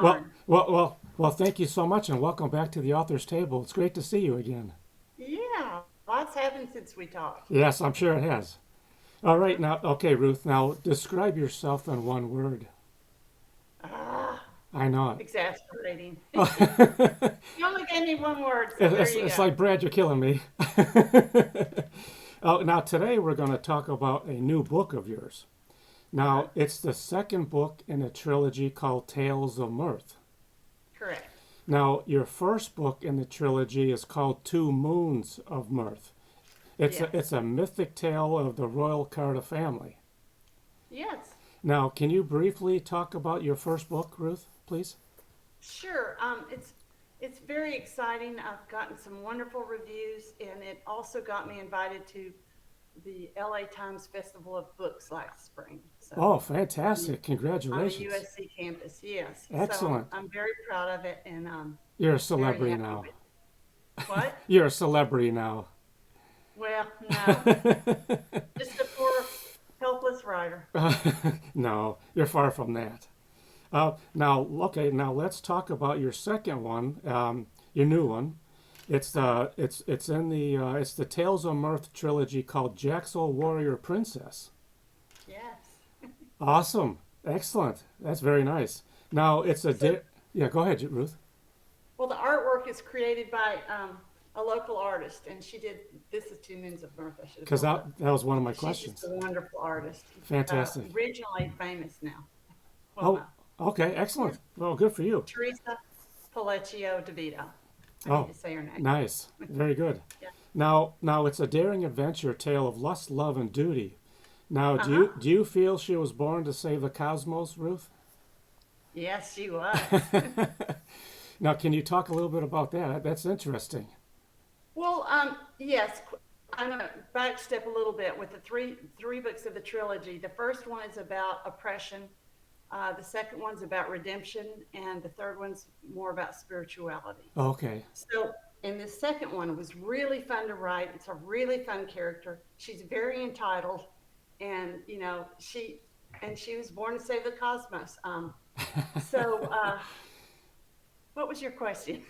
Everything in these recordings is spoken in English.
Well, Darn. well, thank you so much and welcome back to the author's table. It's great to see you again. Yeah, lots happened since we talked. Yes, I'm sure it has. All right, now, okay, Ruth, now describe yourself in one word. Ah, I know exasperating. it. You only gave me one word, so there it's, you it's go. like, Brad, you're killing me. Oh, now, today we're going to talk about a new book of yours. Uh-huh. Now, it's the second book in a trilogy called Tales of Mirth. Correct. Now, your first book in the trilogy is called Two Moons of Mirth. It's Yes. a mythic tale of the royal Carter family. Yes. Now, can you briefly talk about your first book, Ruth, please? Sure. It's very exciting. I've gotten some wonderful reviews, and it also got me invited to the LA Times Festival of Books last spring. So Oh, on fantastic. on the Congratulations. USC campus, yes. So I'm Excellent. I'm very proud of it, and You're a very celebrity happy now. with what? You're a celebrity now. Well, no, just a poor, helpless writer. No, you're far from that. Now, okay, now let's talk about your second one, your new one. It's in the it's the Tales of Mirth trilogy called Jaxel Warrior Princess. Yes. Awesome, excellent. That's very nice. Now it's So, yeah. Go ahead, Ruth. well, the artwork is created by a local artist, and she did. This is Two Moons of Mirth. I should have Because pulled it that up. that was one of my She's just questions. a wonderful artist. Fantastic. Originally famous now. Well, Oh, no. okay, Yeah. excellent. Well, good for you. Teresa Palacio DeVito. I need Oh, to say her name. nice. Very good. Yeah. Now it's a daring adventure tale of lust, love, and duty. Now, Uh huh. do you feel she was born to save the cosmos, Ruth? Yes, she was. Now, can you talk a little bit about that? That's interesting. Well, yes, I'm going to backstep a little bit with the three books of the trilogy. The first one is about oppression. The second one's about redemption, and the third one's more about spirituality. Okay. So, in the second one, it was really fun to write. It's a really fun character. She's very entitled, and she was born to save the cosmos. So, what was your question?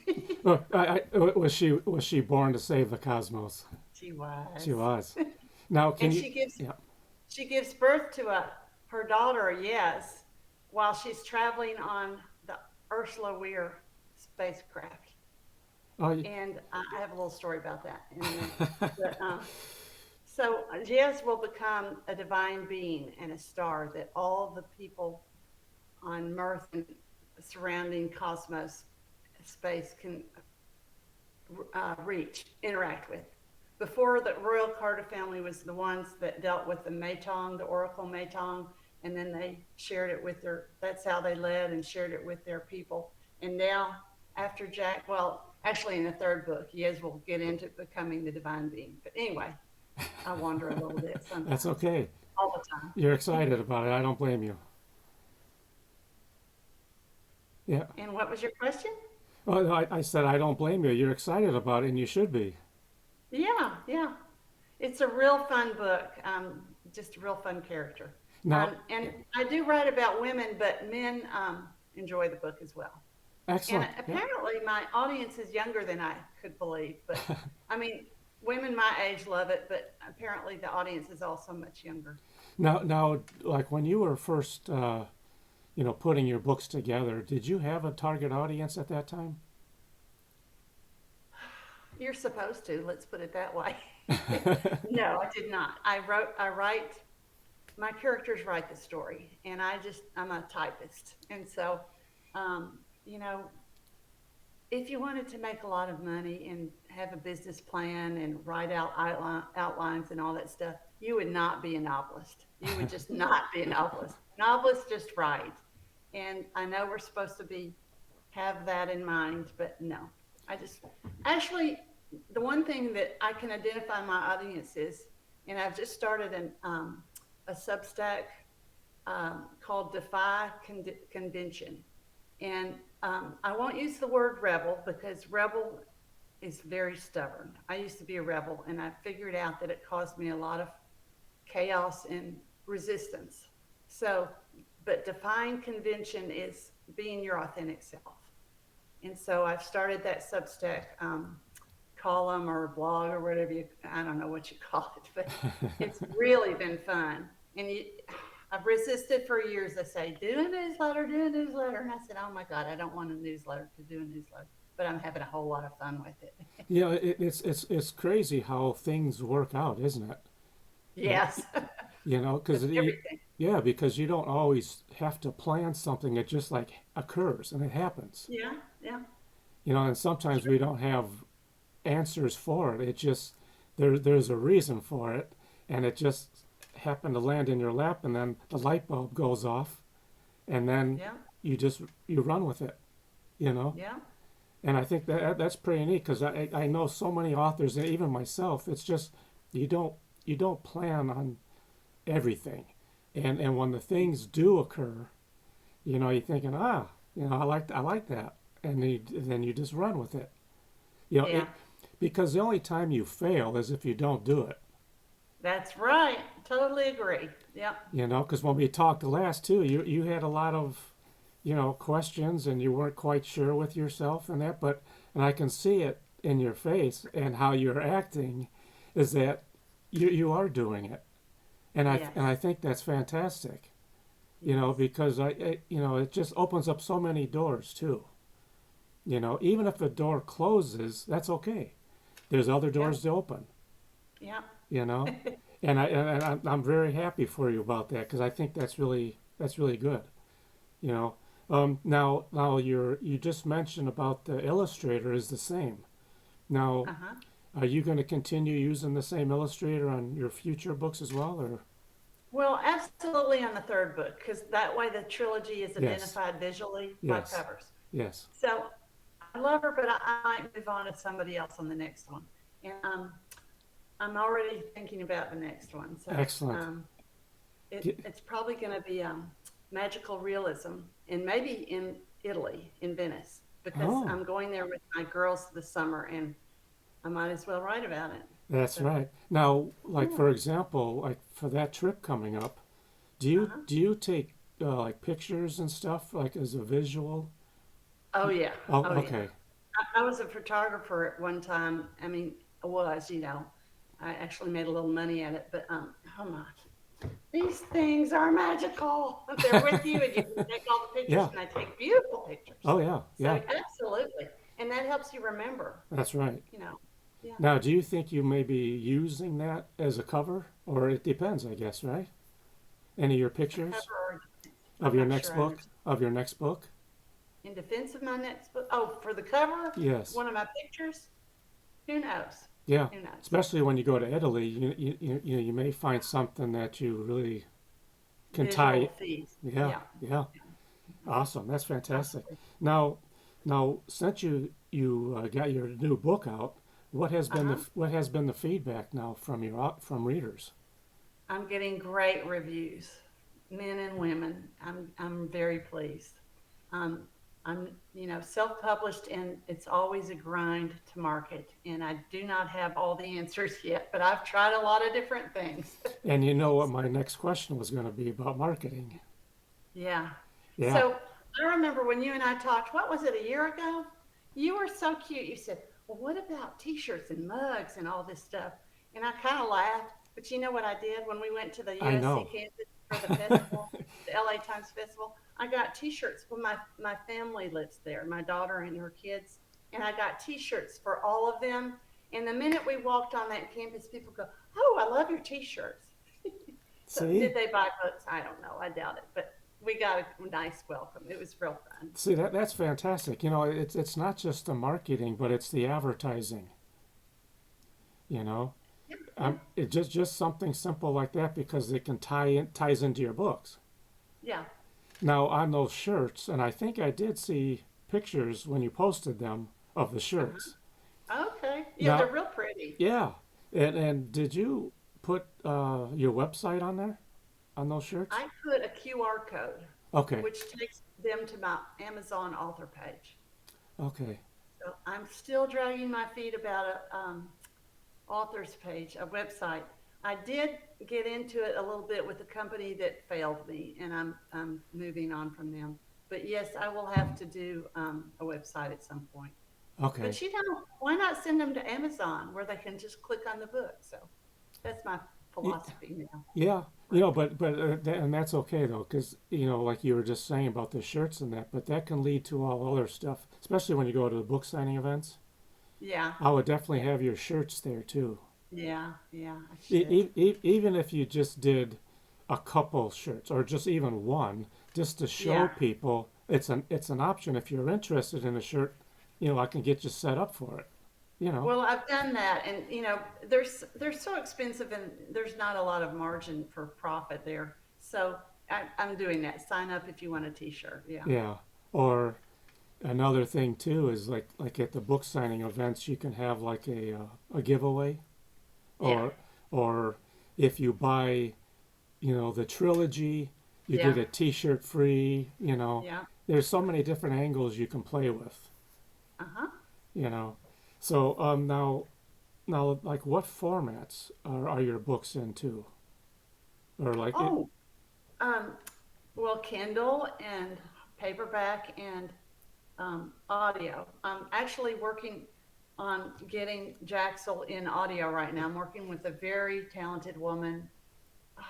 Well, was she born to save the cosmos? She She was, was. Now, can and you? she gives Yeah. She gives birth to her daughter, yes, while she's traveling on the Ursula Weir spacecraft. Oh, And I have a little story about that in a minute. But so Jez will become a divine being and a star that all the people on Mirth and surrounding cosmos space can reach, interact with. Before, the royal Carter family was the ones that dealt with the Matong, the Oracle Matong, and then they shared it with that's how they led and shared it with their people. And now, after Jack, well, actually in the third book, Yez will get into becoming the divine being. But anyway, I wander a little bit that's sometimes, okay. all the time. You're excited about it. I don't blame you. Yeah. And what was your question? Well, I said I don't blame you. You're excited about it, and you should be. Yeah, yeah. It's a real fun book. Just a real fun character. Now, And I do write about women, but men enjoy the book as well. And excellent. Yeah. apparently, my audience is younger than I could believe. But I mean, women my age love it, but apparently, the audience is also much younger. Now, like when you were first, putting your books together, did you have a target audience at that time? You're supposed to, let's put it that way. No, I did not. I write, my characters write the story, and I'm a typist. And so, um, you know, if you wanted to make a lot of money and have a business plan and write out outlines and all that stuff, you would not be a novelist. You would just not be a novelist. Novelists just write. And I know we're supposed to be have that in mind, but no. I just actually the one thing that I can identify my audience is, and I've just started a Substack called Defy Convention. And I won't use the word rebel because rebel is very stubborn. I used to be a rebel, and I figured out that it caused me a lot of chaos and resistance. So, but defying convention is being your authentic self. And so I've started that Substack column or blog or whatever you, I don't know what you call it, but it's really been fun. And I've resisted for years. They say, do a newsletter, do a newsletter. And I said, oh my God, I don't want a newsletter to do a newsletter. But I'm having a whole lot of fun with it. Yeah, it's crazy how things work out, isn't it? You, Yes, you know, with because everything. yeah, because you don't always have to plan something. It just like occurs and it happens. Yeah, yeah, You know, and sometimes we sure. don't have answers for it. It just there's a reason for it, and it just happened to land in your lap, and then the light bulb goes off, and then Yeah, you just you run with it. You know, yeah, and I think that's pretty neat because I know so many authors and even myself. It's just you don't you don't plan on everything, and when the things do occur, you know, you're thinking, you know, I like that, and then you just run with it. You know, yeah. because the only time you fail is if you don't do it. That's right. Totally agree. Yep. You know, because when we talked last too, you had a lot of, you know, questions and you weren't quite sure with yourself and that, but and I can see it in your face and how you're acting, is that you are doing it, Yes. and I think that's fantastic. You know, Yes. because you know it just opens up so many doors too. You know, even if a door closes, that's okay. There's other Yep. doors to open. Yep. You know, and I'm very happy for you about that because I think that's really good. You know, now you just mentioned about the illustrator is the same. Now, Uh-huh. are you going to continue using the same illustrator on your future books as well, or Well, absolutely on the third book, because that way the trilogy is yes, identified visually by yes, covers. yes? So I love her, but I might move on to somebody else on the next one. And I'm already thinking about the next one. So Excellent. it's probably going to be magical realism, and maybe in Italy, in Venice, because Oh, I'm going there with my girls this summer, and I might as well write about it. that's So right. Now, like yeah. for example, like for that trip coming up, Uh-huh. do you take like pictures and stuff like as a visual? Oh yeah. Oh, Oh yeah. okay. I was a photographer at one time. I mean, I was, I actually made a little money at it, but oh my, these things are magical. They're with you, and you can take all the pictures, Yeah. and I take beautiful pictures. Oh, yeah. So Yeah. absolutely, and that helps you remember. That's right. You know, yeah, Now, do you think you may be using that as a cover, or it depends, I guess, right? Any of your a pictures cover or defense. of I'm your not next sure I book? understand. Of your next book? In defense of my next book, oh, for the cover, Yes. one of my pictures. Who knows? Yeah. Who knows? Especially when you go to Italy, you know, you may find something that you really can Visual tie. feast. Yeah. Yeah, Yeah. yeah, Awesome. That's fantastic. absolutely. Now, since you got your new book out, Uh huh. what has been the feedback now from from readers? I'm getting great reviews, men and women. I'm very pleased. Um, I'm self-published, and it's always a grind to market. And I do not have all the answers yet, but I've tried a lot of different things. And you know what my next question was going to be about marketing. Yeah. Yeah, So I remember when you and I talked. What was it, a year ago? You were so cute. You said, "Well, what about T-shirts and mugs and all this stuff?" And I kind of laughed. But you know what I did when we went to the I USC know. campus for the festival, the LA Times Festival? I got T-shirts. Well, my family lives there, my daughter and her kids, and I got T-shirts for all of them. And the minute we walked on that campus, people go, "Oh, I love your T-shirts." So See, did they buy books? I don't know. I doubt it, but we got a nice welcome. It was real fun. see that's fantastic. You know, it's not just the marketing, but it's the advertising. You know, Yeah, yeah, it just something simple like that because it can ties into your books. yeah. Now on those shirts, and I think I did see pictures when you posted them of the shirts. Uh-huh. Okay. Yeah, they're Now, real pretty. yeah, and did you put your website on there on those shirts? I put a QR code, Okay, which takes them to my Amazon author page. okay. So I'm still dragging my feet about a author's page, a website. I did get into it a little bit with a company that failed me, and I'm moving on from them. But yes, I will have to do a website at some point. Okay. But why not send them to Amazon where they can just click on the book? So that's my Y- philosophy now. Yeah, Right. and that's okay though, because like you were just saying about the shirts and that, but that can lead to all other stuff, especially when you go to the book signing events. Yeah. I would definitely Yeah. have your shirts there too. Yeah. Yeah. I should. Even if you just did a couple shirts or just even one, just to show Yeah. people it's an option. If you're interested in a shirt, I can get you set up for it. You know. Well, I've done that, and they're so expensive, and there's not a lot of margin for profit there. So I'm doing that. Sign up if you want a T-shirt. Yeah. Yeah. Or another thing too is like at the book signing events, you can have like a giveaway, Yeah. or if you buy the trilogy, you Yeah. get a T-shirt free. Yeah. There's so many different angles you can play with. Uh huh. You know, so now like what formats are your books into, or like it? Oh, um, well, Kindle and paperback and audio. I'm actually working on getting Jaxel in audio right now. I'm working with a very talented woman. Oh,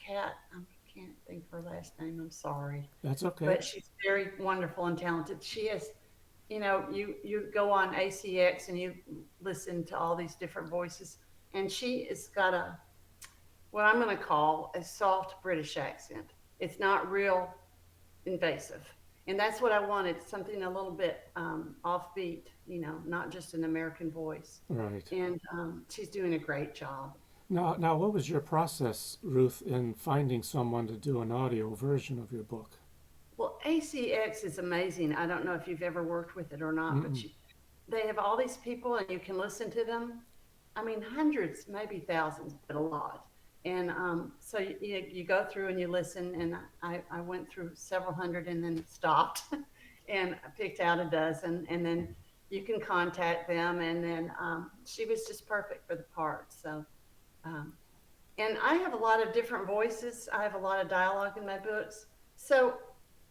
Kat, I can't think of her last name. I'm sorry, That's okay. but she's very wonderful and talented. She is, you go on ACX and you listen to all these different voices, and she has got what I'm going to call a soft British accent. It's not real invasive. And that's what I wanted, something a little bit offbeat, not just an American voice. Right. And she's doing a great job. Now, what was your process, Ruth, in finding someone to do an audio version of your book? Well, ACX is amazing. I don't know if you've ever worked with it or not, but Mm-mm. they have all these people and you can listen to them. I mean, hundreds, maybe thousands, but a lot. And so you go through and you listen. And I went through several hundred and then stopped and I picked out a dozen. And then you can contact them. And then she was just perfect for the part. So, um, and I have a lot of different voices. I have a lot of dialogue in my books. So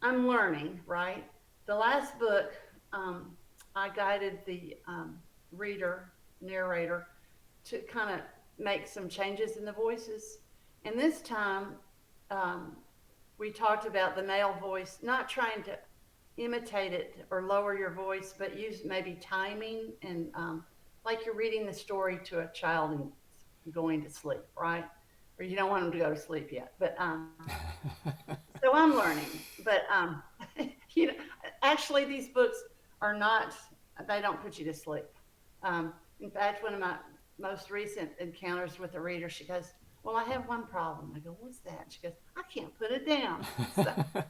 I'm learning, right? The last book, um, I guided the reader, narrator, to kind of make some changes in the voices. And this time, um, we talked about the male voice, not trying to imitate it or lower your voice, but use maybe timing and like you're reading the story to a child and going to sleep, right? Or you don't want them to go to sleep yet. But so I'm learning. But you know, actually, these books are not. They don't put you to sleep. In fact, one of my most recent encounters with a reader, she goes, "Well, I have one problem." I go, "What's that?" She goes, "I can't put it down." So,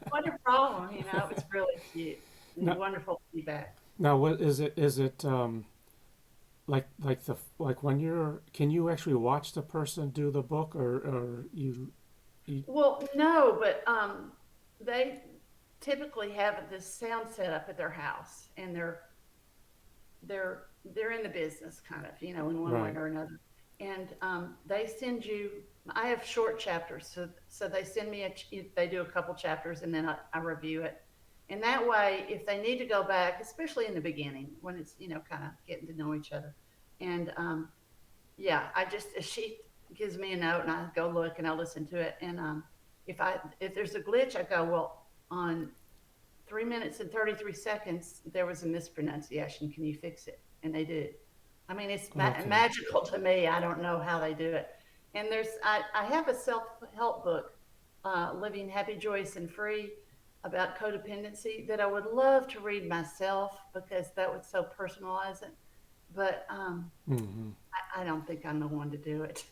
what a problem, It's really cute and now, wonderful feedback. now, what is it? Is it like when you're? Can you actually watch the person do the book, or you? Well, no, but they typically have this sound set up at their house, and they're in the business kind of, in one way Right. or another. And they send you. I have short chapters, so they send me they do a couple chapters, and then I review it. And that way, if they need to go back, especially in the beginning when it's kind of getting to know each other, and yeah, she gives me a note, and I go look and I listen to it, and if there's a glitch, I go, well, on 3 minutes and 33 seconds, there was a mispronunciation. Can you fix it? And they did. I mean, it's Okay. magical to me. I don't know how they do it. And I have a self help book, Living Happy, Joyous, and Free, about codependency that I would love to read myself because that would so personalize it. But Mm-hmm. I don't think I'm the one to do it.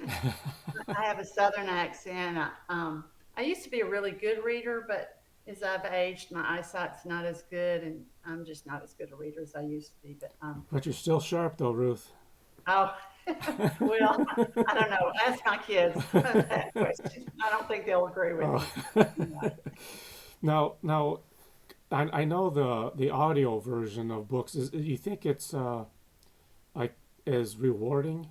I have a southern accent. I used to be a really good reader, but as I've aged, my eyesight's not as good, and I'm just not as good a reader as I used to be. But But you're still sharp though, Ruth. oh, well, I don't know. Ask my kids that question. I don't think they'll agree with Oh. me. Yeah. Now, I know the audio version of books. You think it's like as rewarding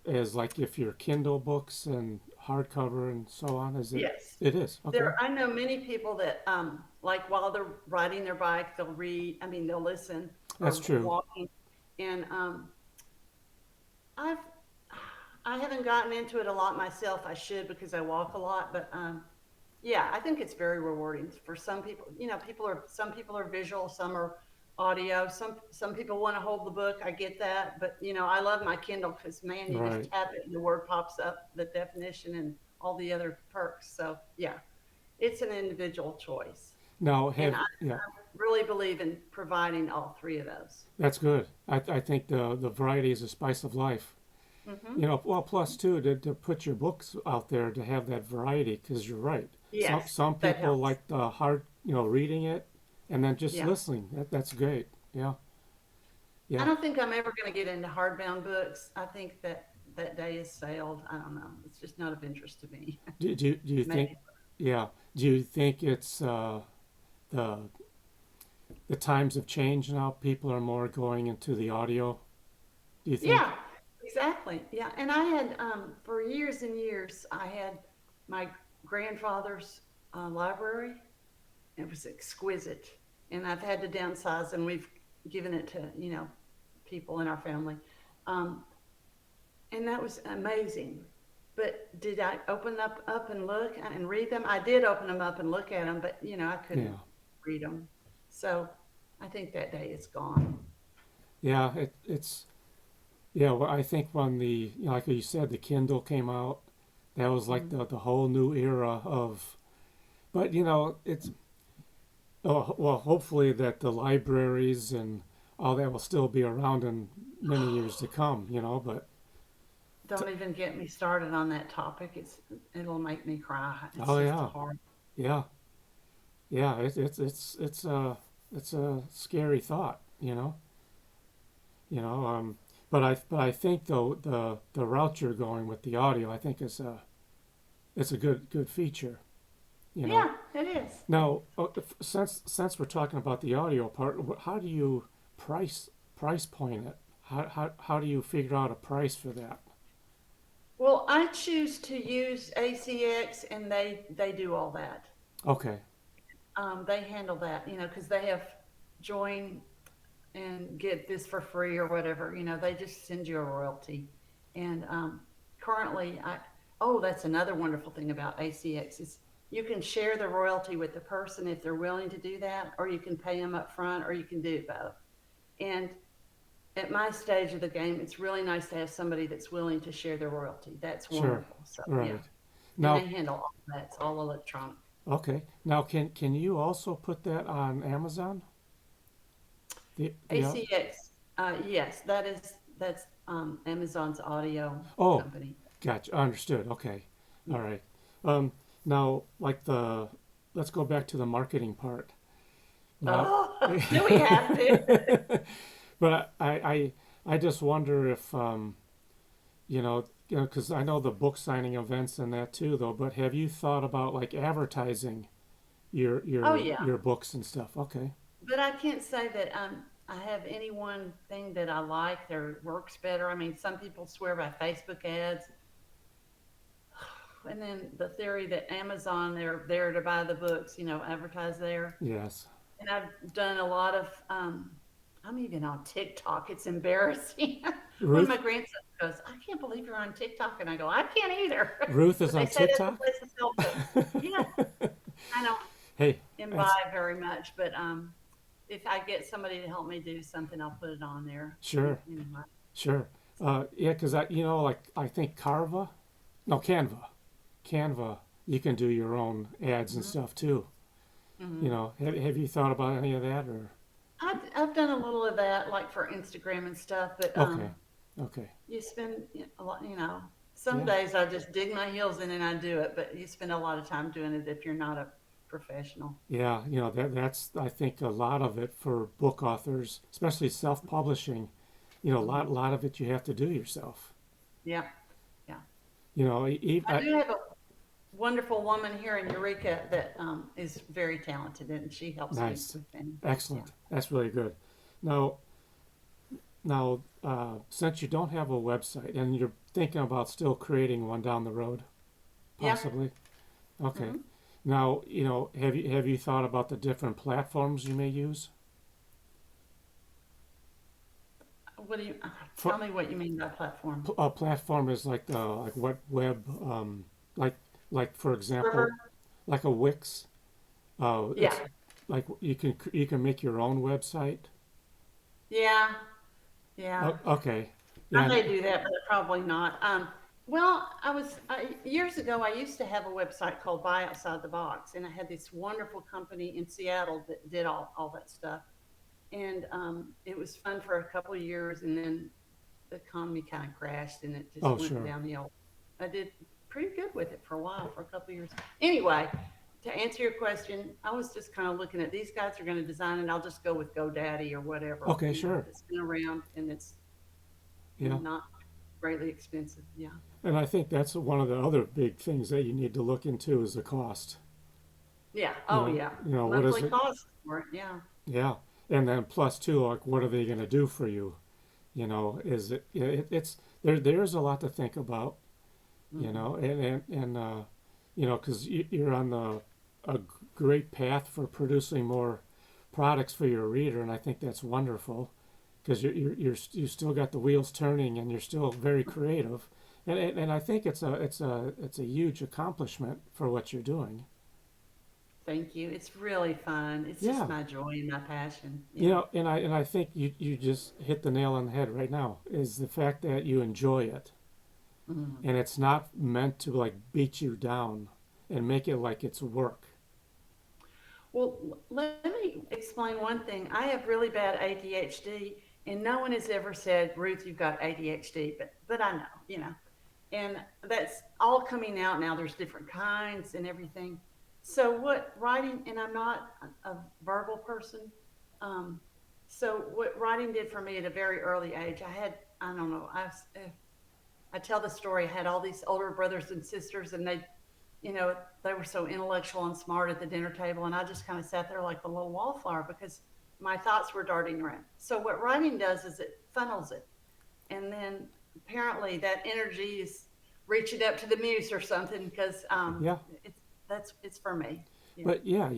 as like if your Kindle books and hardcover and so on? Is it? Yes. It is. Okay, I know many people that, like while they're riding their bike, they'll read, I mean, they'll listen that's or true. walking. And, I've, I haven't gotten into it a lot myself. I should because I walk a lot, but, yeah, I think it's very rewarding for some people. You know, some people are visual, some are audio. Some people want to hold the book. I get that, but I love my Kindle because man, you just Right. tap it and the word pops up, the definition and all the other perks. So yeah, it's an individual choice, Now, and have I yeah, really believe in providing all three of those. that's good. I think the variety is a spice of life. Hmm. Well, plus too to put your books out there to have that variety because you're right. Yes, Some that people helps. like the hard, reading it and then just Yeah. listening. That's great. Yeah, I yeah. don't think I'm ever going to get into hardbound books. I think that day is sailed. I don't know. It's just not of interest to me. Do you think? Maybe. Yeah. Do you think it's the the times have changed now? People are more going into the audio. Do you think? Yeah, exactly. Yeah, and I had for years and years I had my grandfather's library. It was exquisite, and I've had to downsize, and we've given it to people in our family, um, and that was amazing. But did I open up and look and read them? I did open them up and look at them, but I couldn't Yeah. read them. So I think that day is gone. Yeah. It's yeah. Well, I think when like you said, the Kindle came out, that was like Mm. the whole new era of. But it's oh, well, hopefully that the libraries and all that will still be around in many years to come. But t- Don't even get me started on that topic. It'll make me cry. It's oh just yeah, hard. yeah, yeah. It's a scary thought. You know. But I think though the route you're going with the audio, I think it's a good feature. You know. Yeah, it is. Now, since we're talking about the audio part, how do you price point it? How do you figure out a price for that? Well, I choose to use ACX, and they do all that. Okay, They handle that, because they have join and get this for free or whatever. They just send you a royalty. And currently, that's another wonderful thing about ACX is you can share the royalty with the person if they're willing to do that, or you can pay them up front, or you can do both. And at my stage of the game, it's really nice to have somebody that's willing to share their royalty. That's sure, wonderful. So yeah, right. and they Now, handle all that. It's all electronic. okay. Now, can you also put that on Amazon? The ACX, yes, that's Amazon's audio oh, company. gotcha. Understood. Okay, Yeah. all right. Um, now, like let's go back to the marketing part. Now, Oh, do we have to? but I just wonder if because I know the book signing events and that too, though. But have you thought about like advertising Oh yeah, your books and stuff? Okay. but I can't say that I have any one thing that I like that works better. I mean, some people swear by Facebook ads, and then the theory that Amazon they're there to buy the books, advertise there. Yes. And I've done a lot of. I'm even on TikTok. It's embarrassing. When my Ruth grandson goes, "I can't believe you're on TikTok," and I go, "I can't either." Ruth is But they on say that's a TikTok. place to sell books. Yeah, I don't Hey, that's imbibe very much, but if I get somebody to help me do something, I'll put it on there. sure, Anyway. sure. Yeah, because like I think Canva, you can do your own ads and Hmm. stuff too. Hmm. Have you thought about any of that or? I've done a little of that, like for Instagram and stuff, but Okay, okay, you spend a lot. Some yeah. days I just dig my heels in and I do it, but you spend a lot of time doing it if you're not a professional. Yeah, that's I think a lot of it for book authors, especially self-publishing. A Hmm. lot of it you have to do yourself. Yeah, yeah. I I, do have a wonderful woman here in Eureka that is very talented, and she helps me nice, with things. Yeah. excellent. That's really good. Now, since you don't have a website and you're thinking about still creating one down the road, Yeah. possibly. Okay. hmm Now, have you thought about the different platforms you may use? What do you For tell me what you mean by platform? a platform is like the like what web like for Server? example like a Wix. Yeah. It's like you can make your own website. Yeah. Yeah. Okay. I And may do that, but probably not. Well, years ago. I used to have a website called Buy Outside the Box, and I had this wonderful company in Seattle that did all that stuff. And it was fun for a couple of years, and then the economy kind of crashed, and it just oh went sure. down the old. I did pretty good with it for a while, for a couple of years. Anyway, to answer your question, I was just kind of looking at these guys are going to design it. I'll just go with GoDaddy or whatever, Okay, sure. that's been around and it's Yeah. not greatly expensive. Yeah. And I think that's one of the other big things that you need to look into is the cost. Yeah. You Oh, know, yeah. what is Monthly it? cost for it. Yeah. Yeah. And then plus two, like what are they going to do for you? Is it's there's a lot to think about, hmm and because you're on a great path for producing more products for your reader, and I think that's wonderful because you still got the wheels turning and you're still very creative, and I think it's a huge accomplishment for what you're doing. Thank you. It's really fun. It's just Yeah, my joy and my passion. Yeah. and I think you just hit the nail on the head right now is the fact that you enjoy it hmm and it's not meant to like beat you down and make it like it's work. Well, let me explain one thing. I have really bad ADHD, and no one has ever said, "Ruth, you've got ADHD," but I know. And that's all coming out now. There's different kinds and everything. So what writing, and I'm not a verbal person. Um, so what writing did for me at a very early age, I don't know, I tell the story. I had all these older brothers and sisters, and you know, they were so intellectual and smart at the dinner table, and I just kind of sat there like a little wallflower because my thoughts were darting around. So what writing does is it funnels it, and then apparently that energy is reaching up to the muse or something because Yeah, it's for me. Yeah. but yeah,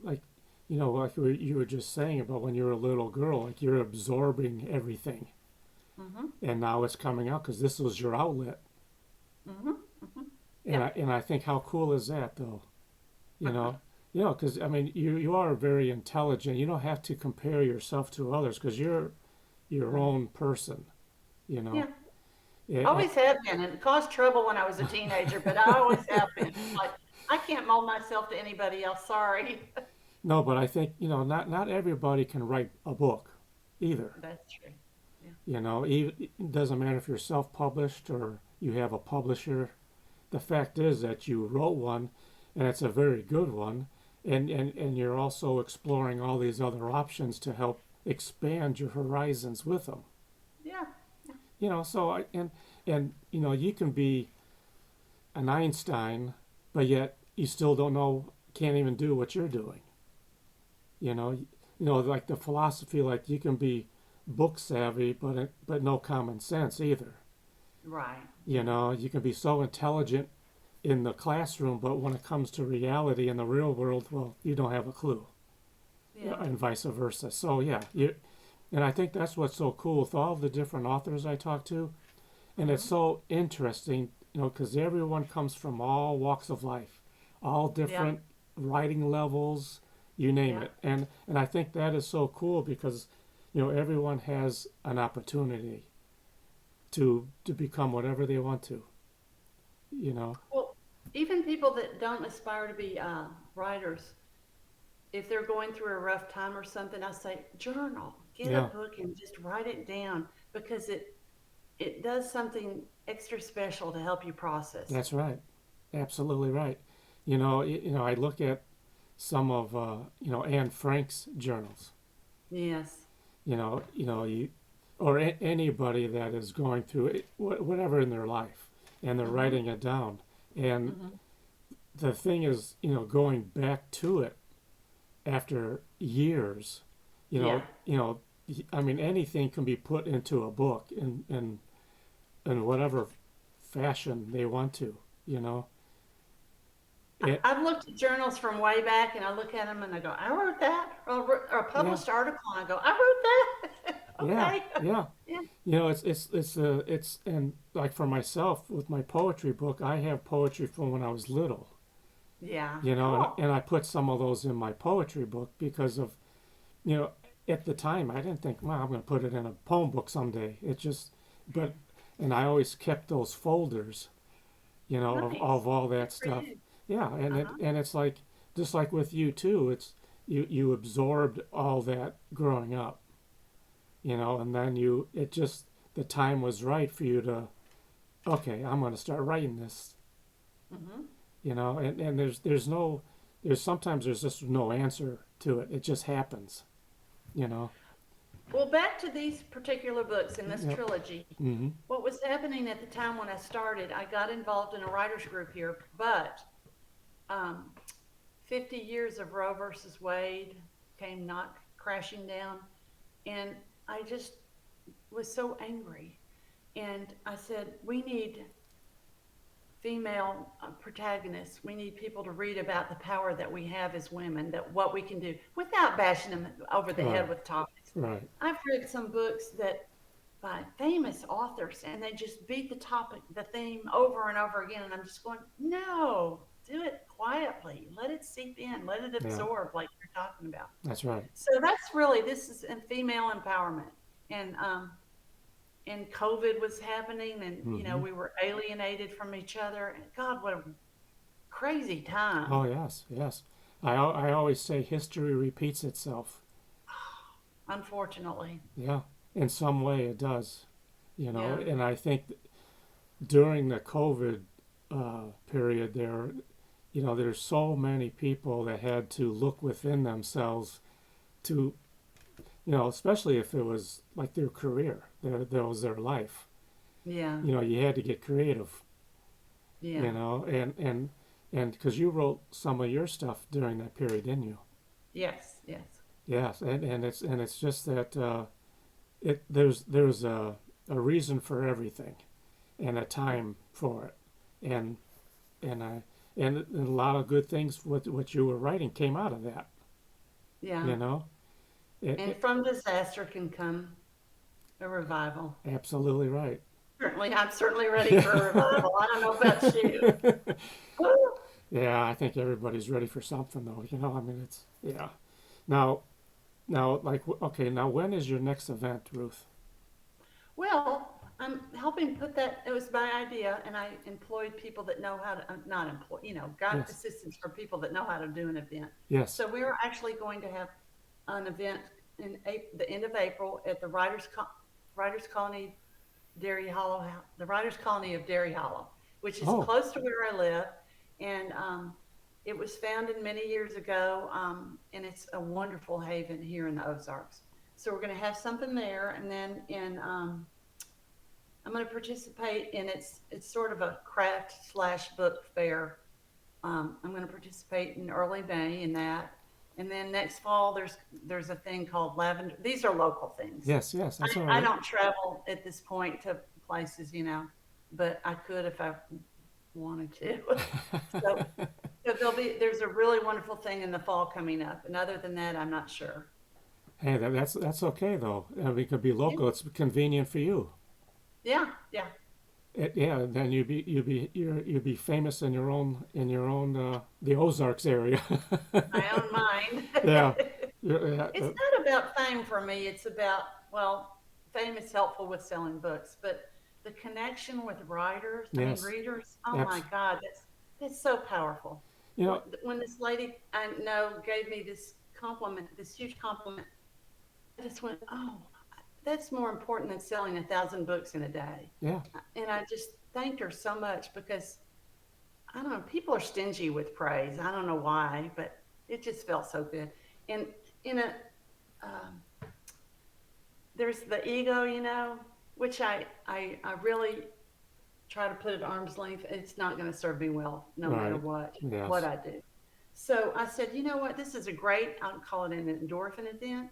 like you were just saying about when you were a little girl, like you're absorbing everything, Mhm. and now it's coming out because this was your outlet. Mhm. Mhm. And Yeah. I think how cool is that though? You know, because I mean you are very intelligent. You don't have to compare yourself to others because you're your Right. own person. You know, Yeah. Eh, Always have been, and it caused trouble when I was a teenager, but I always have been. Like I can't mold myself to anybody else. Sorry. no, but I think not everybody can write a book either. That's true. Yeah. It doesn't matter if you're self-published or you have a publisher. The fact is that you wrote one, and it's a very good one, and you're also exploring all these other options to help expand your horizons with them. Yeah. Yeah. So you can be an Einstein, but yet you still don't know, can't even do what you're doing. Like the philosophy, like you can be book savvy, but no common sense either. Right. Yeah. You can be so intelligent in the classroom, but when it comes to reality in the real world, well, you don't have a clue, Yeah. and vice versa. So yeah, and I think that's what's so cool with all the different authors I talk to, and it's hmm so interesting, because everyone comes from all walks of life, all Yeah. different writing levels, you name Yeah. it, and I think that is so cool because everyone has an opportunity to become whatever they want to. You know, Well, even people that don't aspire to be writers, if they're going through a rough time or something, I say journal, get a yeah, book and just write it down because it does something extra special to help you process it. that's right. Absolutely right. I look at some of Anne Frank's journals. Yes. You or anybody that is going through it, whatever in their life, and they're hmm writing it down. And hmm the thing is, going back to it after years. You Yeah. know, you know. I mean, anything can be put into a book in whatever fashion they want to. You know, It, I've looked at journals from way back, and I look at them and I go, I wrote that, or a yeah, published article, and I go, I wrote that. yeah, Okay, yeah. yeah, It's and like for myself with my poetry book, I have poetry from when I was little, yeah, and cool, I put some of those in my poetry book because of, you know, at the time I didn't think, well, I'm going to put it in a poem book someday. It just, but, and I always kept those folders, nice, of all good that for stuff. you. Yeah, Uh huh. and it's like just like with you too. It's you absorbed all that growing up, and then it just the time was right for you to, okay, I'm going to start writing this, Hmm. and there's sometimes there's just no answer to it. It just happens, you know. Well, back to these particular books in this Yep. trilogy. Mhm. What was happening at the time when I started, I got involved in a writers group here, but um, 50 years of Roe versus Wade came not crashing down. And I just was so angry. And I said, we need female protagonists. We need people to read about the power that we have as women, that what we can do without bashing them over the Right. head with topics. Right. I've read some books that by famous authors and they just beat the topic, the theme over and over again. And I'm just going, no, do it quietly. Let it seep in, let it Yeah. absorb, like you're talking about. That's right. So that's really, this is in female empowerment. And, and COVID was happening, and Mhm. we were alienated from each other. And God, what a crazy Oh time! yes, yes. I always say history repeats itself. Unfortunately, Yeah, in some way it does. yeah, And I think during the COVID period, there's so many people that had to look within themselves to, especially if it was like their career, that was their life. yeah, You had to get creative, yeah, and because you wrote some of your stuff during that period, didn't you? yes, yes, Yes, and it's just that there's a reason for everything and a yeah, time for it, and and I and a lot of good things what you were writing came out of that. yeah. You know, And from disaster can come a revival. absolutely right. Certainly, I'm certainly ready for a revival. I don't know about you. Woo! Yeah, I think everybody's ready for something though. I mean, it's yeah. Now, like, okay, now when is your next event, Ruth? Well, I'm helping put that. It was my idea, and I employed people that know how to not employ. Got Yes, assistance from people that know how to do an event. yes. So we are actually going to have an event in the end of April at the Writers Colony Dairy Hollow, the Writers Colony of Dairy Hollow, which is Oh, close to where I live, and it was founded many years ago, and it's a wonderful haven here in the Ozarks. So we're going to have something there, and then I'm going to participate in it's sort of a craft slash book fair. I'm going to participate in early May in that, and then next fall there's a thing called Lavender. These are local things. yes, yes. That's all I right. don't travel at this point to places, but I could if I wanted to. so, so there's a really wonderful thing in the fall coming up, and other than that, I'm not sure. Hey, that's okay though. It could be Yeah, local. It's convenient for you. yeah, yeah. Yeah, then you'd be famous in your own the Ozarks area. My own mind. Yeah, yeah, It's not about fame for me. It's about, well, fame is helpful with selling books, but the connection with writers, I mean yes, readers. Oh my abs. God, that's so powerful. You know, When this lady I know gave me this compliment, this huge compliment, I just went, oh, that's more important than selling 1,000 books in a day. yeah, And I just thanked her so much because I don't know, people are stingy with praise. I don't know why, but it just felt so good. And in a um, there's the ego, which I really try to put at arm's length. It's not going to serve me well, no matter right, what yes, I do. So I said, you know what? This is a great. I'll call it an endorphin event.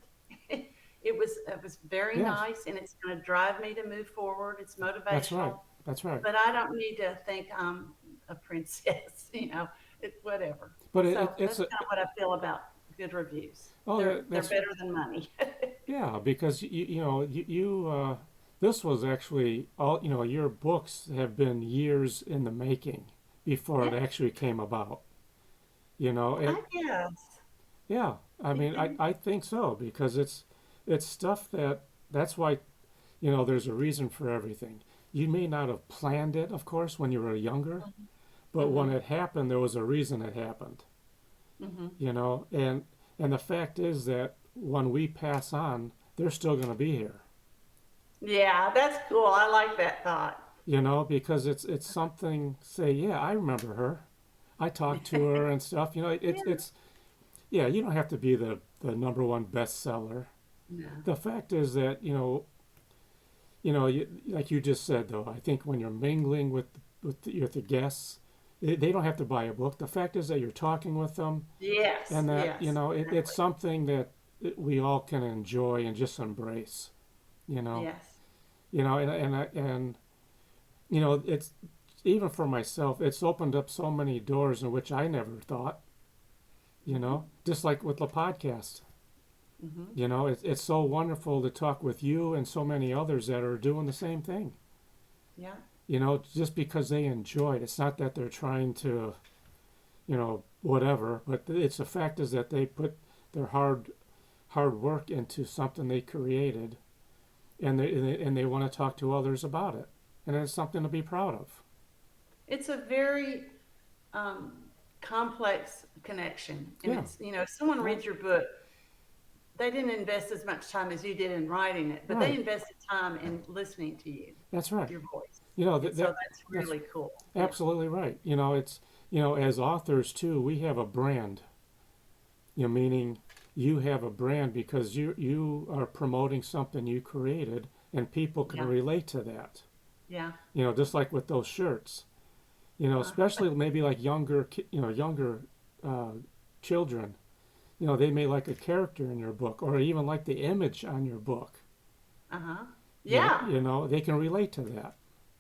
It was very yes. nice, and it's going to drive me to move forward. It's That's right. motivational, That's right. but I don't need to think I'm a princess. whatever. But So it's that's a kind of what I feel about good reviews. oh They're that's better than money. yeah, because this was actually all your books have been years in the making before it Yeah, actually came about. You know, I guess. yeah, I Do you mean, think? I think so because it's stuff that's why there's a reason for everything. You may not have planned it, of course, when you were younger, but when Mm-hmm. it happened, there was a reason it happened. Mm-hmm. And the fact is that when we pass on, they're still going to be here. Yeah, that's cool. I like that thought. Because it's something. Say, yeah, I remember her. I talked to her and stuff. Yeah. It's yeah. You don't have to be the number one bestseller. No. The fact is that like you just said though. I think when you're mingling with the guests, they don't have to buy a book. The fact is that you're talking with them, Yes. and that Yes. it's Exactly. something that we all can enjoy and just embrace. You know, Yes. and it's even for myself. It's opened up so many doors in which I never thought. Mm-hmm. Just like with the podcast. Mm-hmm. It's so wonderful to talk with you and so many others that are doing the same thing. Yeah. Just because they enjoy it. It's not that they're trying to, whatever, but it's the fact is that they put their hard work into something they created, and they want to talk to others about it, and it's something to be proud of. It's a very um, complex connection, and Yeah, it's if someone yeah, reads your book, they didn't invest as much time as you did in writing it, but they right. invested time in listening to you, That's right. your voice, That and so that that's that's really cool. Yeah. absolutely right. It's as authors too, we have a brand. Meaning you have a brand because you are promoting something you created, and people can Yeah. relate to that. Yeah. Just like with those shirts. Uh-huh. Especially maybe like younger uh, children. They may like a character in your book, or even like the image on your book. Uh-huh. Yeah. They can relate to that.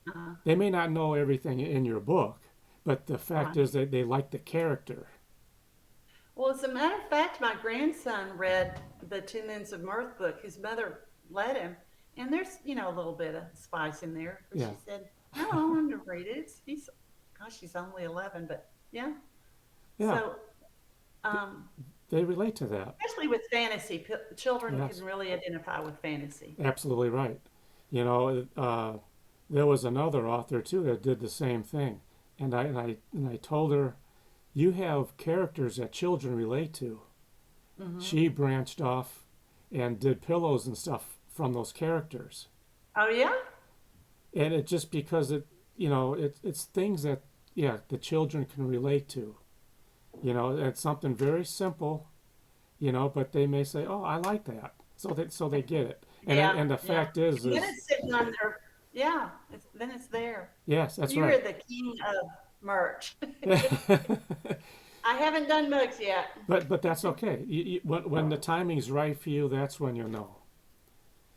Uh-huh. They may not know everything in your book, but the fact Right. is that they like the character. Well, as a matter of fact, my grandson read the Two Minutes of Mirth book. His mother let him, and there's a little bit of spice in there. But Yeah, she said, "No, I want him to read it." Gosh, he's only 11, but yeah. yeah. So, Th- um, they relate to that. especially with fantasy, children can Yes. really identify with fantasy. Absolutely right. You know, there was another author too that did the same thing, and I told her, you have characters that children relate to. Hmm. She branched off and did pillows and stuff from those characters, Oh yeah. and it just because it's things that yeah the children can relate to. It's something very simple, but they may say, oh, I like that, so they get it, and Yeah. and the Yeah. fact is And then is it's sitting on their. Yeah. Then it's there. yes, that's You're right. the king of merch. but I haven't done mugs yet. but that's okay. When the timing's right for you, that's when you know.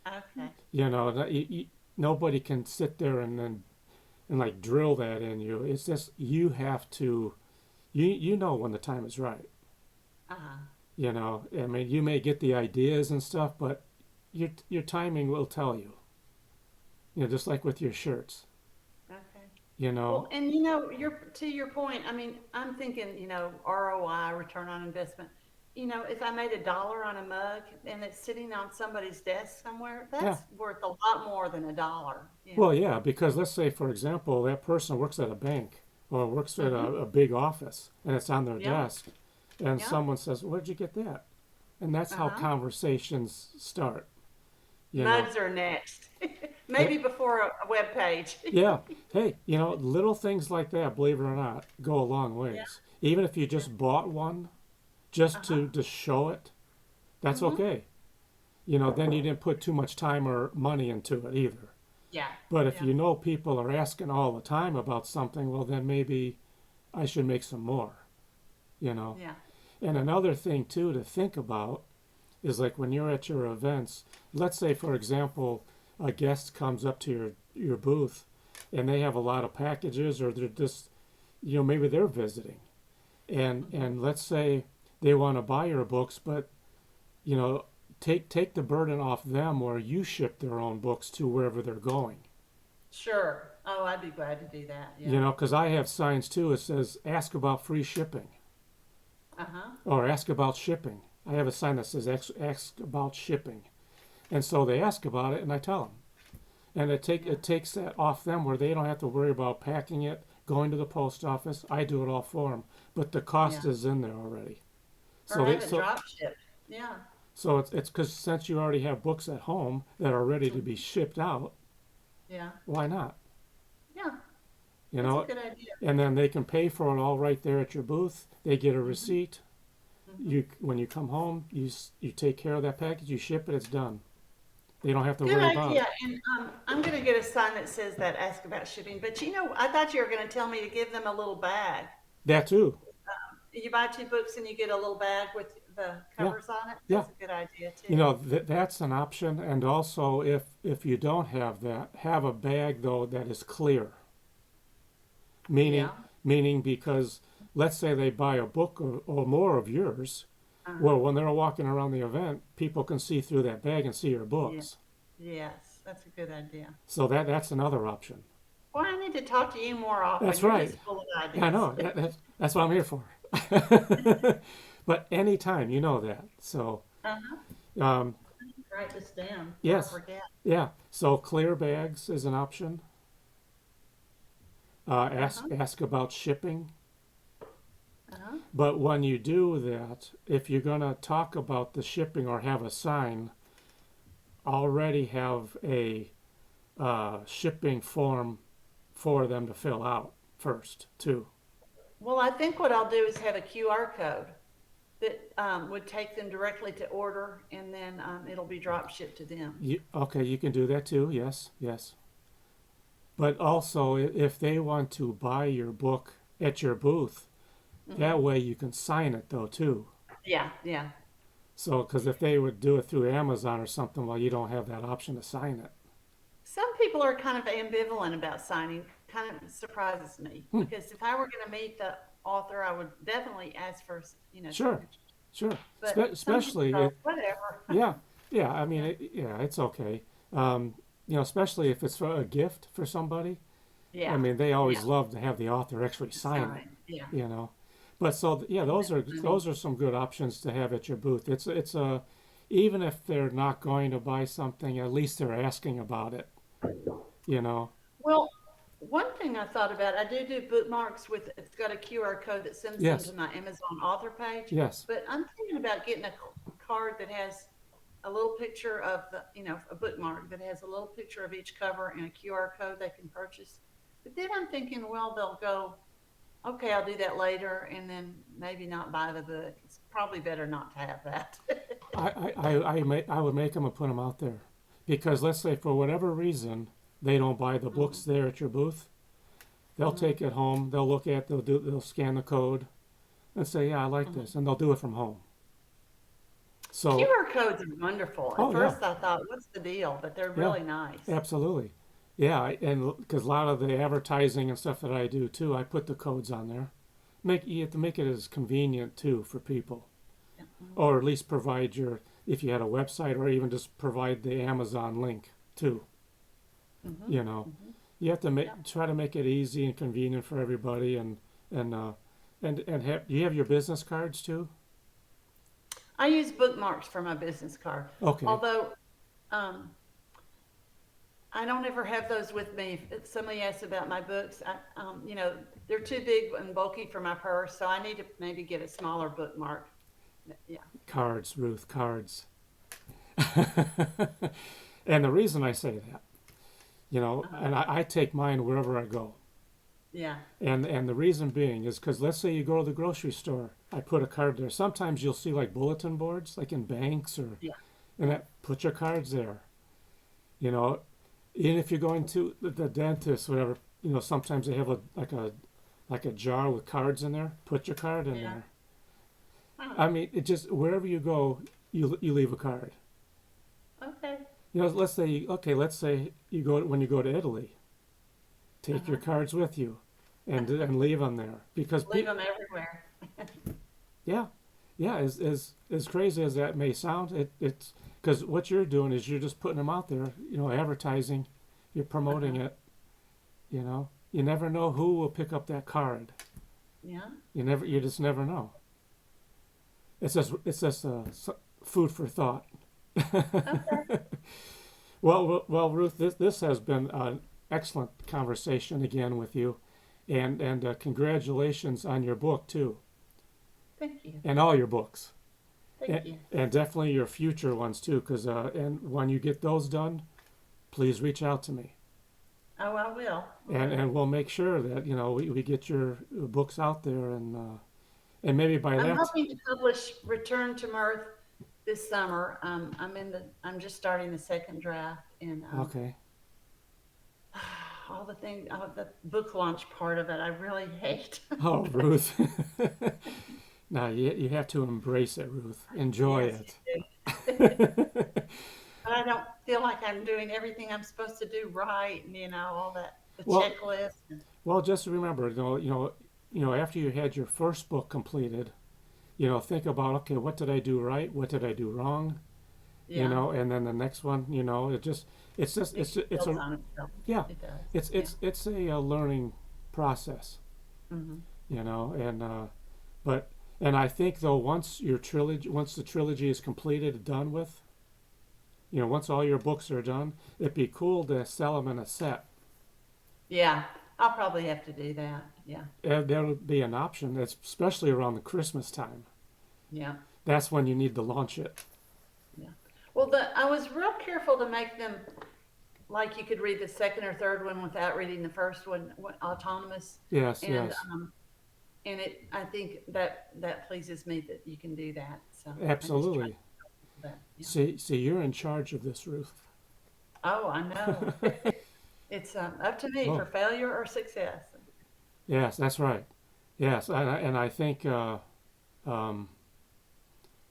Okay. Nobody can sit there and like drill that in you. It's just you have to. You know when the time is right. Uh-huh. I mean, you may get the ideas and stuff, but your timing will tell you. Just like with your shirts. Okay. You know. Well, and you're to your point. I mean, I'm thinking, ROI, return on investment. If I made $1 on a mug and it's sitting on somebody's desk somewhere, Yeah. that's worth a lot more than $1. Yeah. Well, yeah, because let's say, for example, that person works at a bank or works at Mm-hmm. a big office and it's on their Yeah. desk, and Yeah. someone says, "Where'd you get that?" And that's how Uh-huh. conversations start. You know, Mugs are next. Eh, Maybe before a web page. yeah. Hey, little things like that, believe it or not, go a long Yeah. ways. Even if you Yeah. just bought one, just Uh-huh. to show it, that's Mm-hmm. okay. Then you didn't put too much time or money into it either. Yeah. But if Yeah. you know people are asking all the time about something, well, then maybe I should make some more, you know. Yeah. And another thing, too, to think about is like when you're at your events, let's say, for example, a guest comes up to your booth and they have a lot of packages or they're just, maybe they're visiting. Mhm. and let's say they want to buy your books, but you know, take the burden off them, where you ship their own books to wherever they're going. Sure. Oh, I'd be glad to do that. You Yeah. know, because I have signs too. It says ask about free shipping Uh-huh. or ask about shipping. I have a sign that says ask about shipping, and so they ask about it, and I tell them, and Yeah. it takes that off them where they don't have to worry about packing it, going to the post office. I do it all for them, but the cost Yeah. is in there already. Or So they have it so drop shipped. Yeah. so it's because since you already have books at home that are ready to be Mhm. shipped out, Yeah. why not? Yeah. You That's a know, good idea. and then they can pay for it all right there at your booth. They get a Mhm. receipt. Mhm. You when you come home, you take care of that package, you ship it, it's done. They don't have to Good worry about idea. it. And I'm going to get a sign that says that ask about shipping. But I thought you were going to tell me to give them a little bag. That too. You buy two books and you get a little bag with the Yeah, covers on it. yeah. That's a good idea You too. know that's an option. And also, if you don't have that, have a bag though that is clear. Meaning Yeah. meaning because let's say they buy a book or more of yours. Uh-huh. Well, when they're walking around the event, people can see through that bag and see your Yeah. books. Yes, that's a good idea. So that's another option. Well, I need to talk to you more often. That's You're right. just full of Yeah, I ideas. know. That's what I'm here for. But anytime, you know that. So, Uh-huh. um, Write this down before I yes, forget. yeah. So clear bags is an option. Uh-huh. Ask about shipping. Uh-huh. But when you do that, if you're gonna talk about the shipping or have a sign, already have a shipping form for them to fill out first too. Well, I think what I'll do is have a QR code that would take them directly to order, and then it'll be drop shipped to them. Okay, you can do that too. Yes, yes. But also, if they want to buy your book at your booth, that Hmm. way you can sign it though too. Yeah, yeah. So, because if they would do it through Amazon or something, well, you don't have that option to sign it. Some people are kind of ambivalent about signing. Kind of surprises me Hmm, because if I were going to meet the author, I would definitely ask for sure, signatures. sure. But some people Especially, go whatever. yeah, yeah. I mean, Yeah, yeah, it's okay. Um, you know, especially if it's for a gift for somebody. I yeah, mean, they always yeah. love to have the author actually sign it. Sign. Yeah, You know, but so yeah, save that money. those are some good options to have at your booth. It's a even if they're not going to buy something, at least they're asking about it. You know. Well, one thing I thought about, I do bookmarks with, it's got a QR code that sends them to Yes. my Amazon author page. Yes. But I'm thinking about getting a card that has a little picture of a bookmark that has a little picture of each cover and a QR code they can purchase. But then I'm thinking, well, they'll go, okay, I'll do that later, and then maybe not buy the book. It's probably better not to have that. I would make them and put them out there because let's say for whatever reason they don't buy the books Hmm. there at your booth, they'll Hmm. take it home. They'll look at they'll scan the code and say, yeah, I like this, Hmm. and they'll do it from home. So, QR codes are wonderful. At oh yeah, first, I thought, what's the deal? But they're yeah, really nice. absolutely, yeah, and because a lot of the advertising and stuff that I do too, I put the codes on there. Make You have to make it as convenient too for people, Yeah. or at least provide your if you had a website, or even just provide the Amazon link too. Hmm. You know, Hmm. you have to Yeah. try to make it easy and convenient for everybody, and you have your business cards too. I use bookmarks for my business card. Okay, Although um, I don't ever have those with me. If somebody asks about my books, they're too big and bulky for my purse, so I need to maybe get a smaller bookmark. Yeah. cards, Ruth, cards. And the reason I say that, you know, Uh-huh. and I take mine wherever I go. Yeah. And the reason being is because let's say you go to the grocery store, I put a card there. Sometimes you'll see like bulletin boards, like in banks or Yeah. and that put your cards there. You know, even if you're going to the dentist, whatever, you know, sometimes they have like a jar with cards in there. Put your card in Yeah. there. Huh. I mean, it just wherever you go, you leave a card. Okay. You know, let's say you go when you go to Italy, take your Uh-huh. cards with you, and leave them there because Leave them everywhere. Yeah, yeah. As crazy as that may sound, it's because what you're doing is you're just putting them out there. Advertising, you're promoting Uh-huh. it. You never know who will pick up that card. Yeah. You just never know. It's just food for thought. Okay. Well, Ruth, this has been an excellent conversation again with you, and congratulations on your book too, Thank you. and all your books, Thank and, you. and definitely your future ones too. Because and when you get those done, please reach out to me, Oh, I will. I and will. we'll make sure that we get your books out there, and maybe by I'm that. hoping to publish Return to Mirth this summer. I'm just starting the second draft, and Okay. all the book launch part of it, I really hate. Oh, Ruth. Now you have to embrace it, Ruth. Enjoy Yes, it. you do. But I don't feel like I'm doing everything I'm supposed to do right, and all that, the Well, checklist. And, well, just remember, after you had your first book completed, think about, okay, what did I do right? What did I do wrong? yeah, And then the next one, it's builds a, on itself. yeah, It does. it's Yeah. it's it's a learning process, Hmm. and but and I think though once the trilogy is completed, done with, once all your books are done, it'd be cool to sell them in a set. Yeah. I'll probably have to do that. Yeah. That would be an option, especially around the Christmas time. Yeah. That's when you need to launch it. Yeah. Well, I was real careful to make them like you could read the second or third one without reading the first one, autonomous, Yes, and yes, I think that pleases me that you can do that. So I just try to absolutely. do that. Yeah. See, you're in charge of this, Ruth. Oh, I know. It's up to me for Oh, failure or success. yes, that's right. Yes, and I think, um,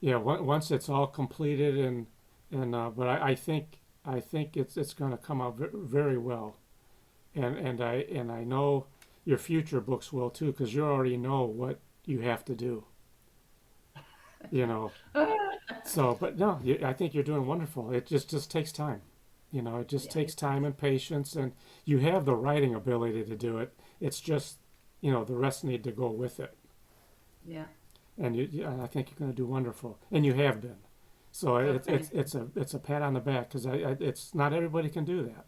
yeah, once it's all completed but I think it's going to come out very well, and I know your future books will too, because you already know what you have to do. You know, So, but no, I think you're doing wonderful. It just takes time. It just Yeah, takes it time does. and patience, and you have the writing ability to do it. It's just, the rest need to go with it. Yeah. And I think you're going to do wonderful, and you have been. So Oh, it's a pat on the back because it's not everybody can do that.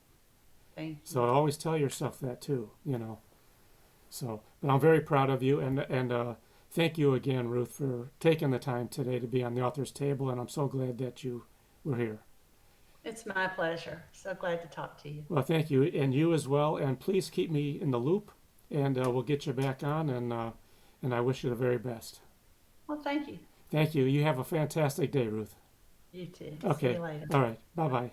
thank you. So always tell yourself that too. So, but I'm very proud of you, and thank you again, Ruth, for taking the time today to be on the author's table, and I'm so glad that you were here. It's my pleasure. So glad to talk to you. Well, thank you, and you as well. And please keep me in the loop, and we'll get you back on. And I wish you the very best. Well, thank you. Thank you. You have a fantastic day, Ruth. You too. See you Okay. later. All right. Bye bye.